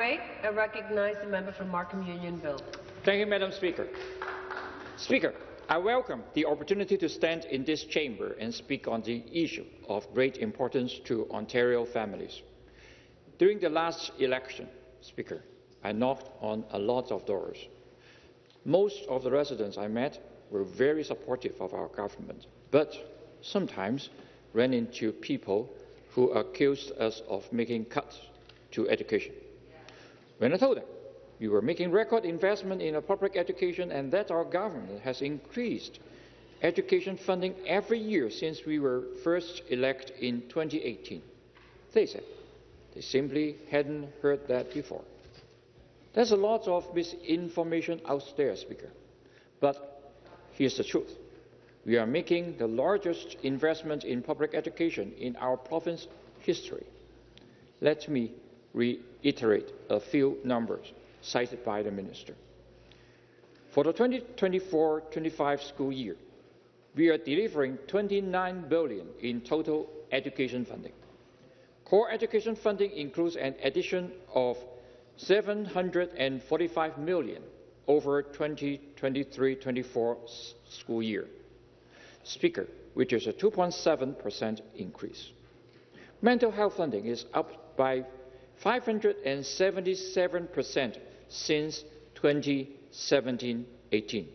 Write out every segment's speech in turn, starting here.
debate. I recognize the member from Markham Unionville. Thank you, Madam Speaker. Speaker, I welcome the opportunity to stand in this chamber and speak on the issue of great importance to Ontario families. During the last election, Speaker, I knocked on a lot of doors. Most of the residents I met were very supportive of our government, but sometimes ran into people who accused us of making cuts to education. When I told them we were making record investment in public education and that our government has increased education funding every year since we were first elected in 2018, they said they simply hadn't heard that before. There's a lot of misinformation out there, Speaker, but here's the truth. We are making the largest investment in public education in our province history. Let me reiterate a few numbers cited by the Minister. For the 2024-25 school year, we are delivering $29 billion in total education funding. Core education funding includes an addition of $745 million over 2023-24 school year, Speaker, which is a 2.7% increase. Mental health funding is up by 577% since 2017-18.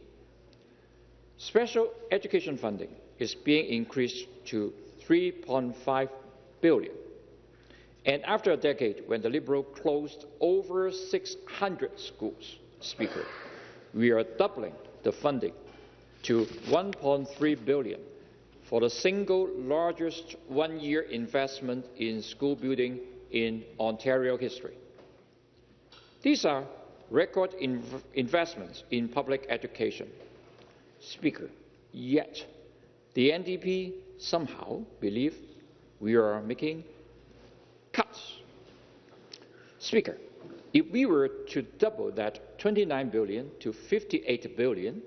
Special education funding is being increased to $3.5 billion. And after a decade, when the Liberal closed over 600 schools, Speaker, we are doubling the funding to $1.3 billion for the single largest one-year investment in school building in Ontario history. These are record investments in public education, Speaker, yet the NDP somehow believe we are making cuts. Speaker, if we were to double that $29 billion to $58 billion,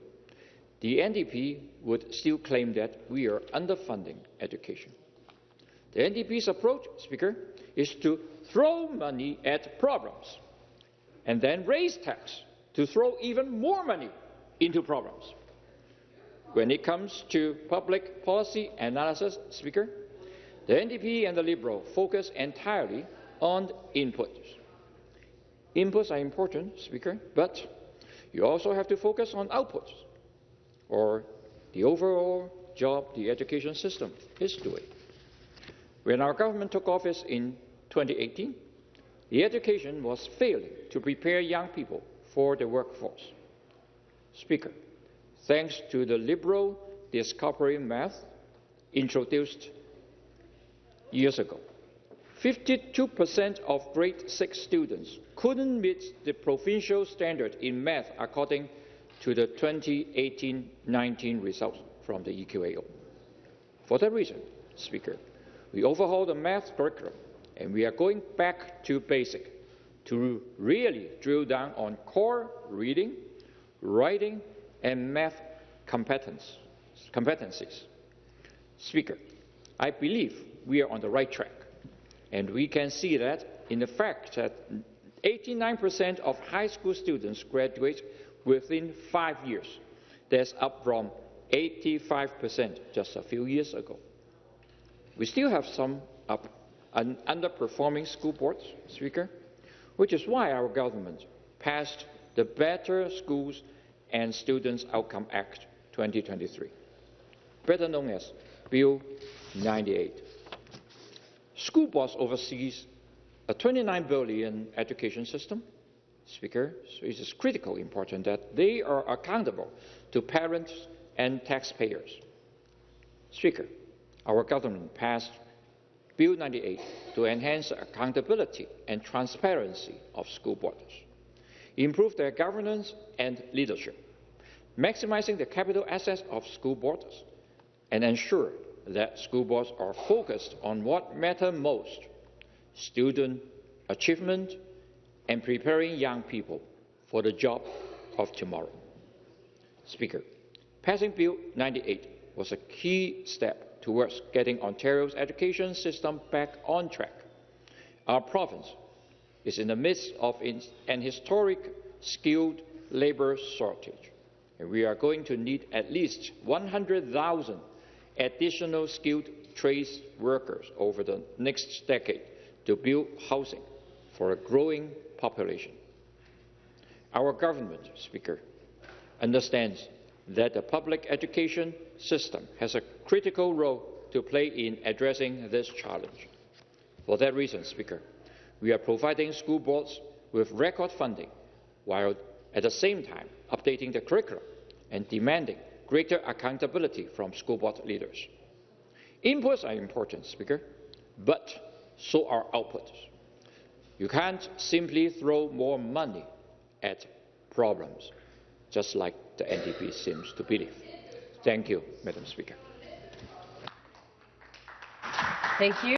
the NDP would still claim that we are underfunding education. The NDP's approach, Speaker, is to throw money at problems and then raise tax to throw even more money into problems. When it comes to public policy analysis, Speaker, the NDP and the Liberal focus entirely on inputs. Inputs are important, Speaker, but you also have to focus on outputs, or the overall job the education system is doing. When our government took office in 2018, the education was failing to prepare young people for the workforce. Speaker, thanks to the Liberal discovery math introduced years ago, 52% of grade 6 students couldn't meet the provincial standard in math according to the 2018-19 results from the EQAO. For that reason, Speaker, we overhauled the math curriculum and we are going back to basic to really drill down on core reading, writing, and math competencies. Speaker, I believe we are on the right track, and we can see that in the fact that 89% of high school students graduate within 5 years. That's up from 85% just a few years ago. We still have some underperforming school boards, Speaker, which is why our government passed the Better Schools and Students Outcome Act 2023, better known as Bill 98. School boards oversees a $29 billion education system, Speaker, so it is critically important that they are accountable to parents and taxpayers. Speaker, our government passed Bill 98 to enhance the accountability and transparency of school boards, improve their governance and leadership, maximizing the capital assets of school boards, and ensure that school boards are focused on what matters most: student achievement and preparing young people for the job of tomorrow. Speaker, passing Bill 98 was a key step towards getting Ontario's education system back on track. Our province is in the midst of an historic skilled labor shortage, and we are going to need at least 100,000 additional skilled trades workers over the next decade to build housing for a growing population. Our government, Speaker, understands that the public education system has a critical role to play in addressing this challenge. For that reason, Speaker, we are providing school boards with record funding, while at the same time updating the curriculum and demanding greater accountability from school board leaders. Inputs are important, Speaker, but so are outputs. You can't simply throw more money at problems, just like the NDP seems to believe. Thank you, Madam Speaker. Thank you.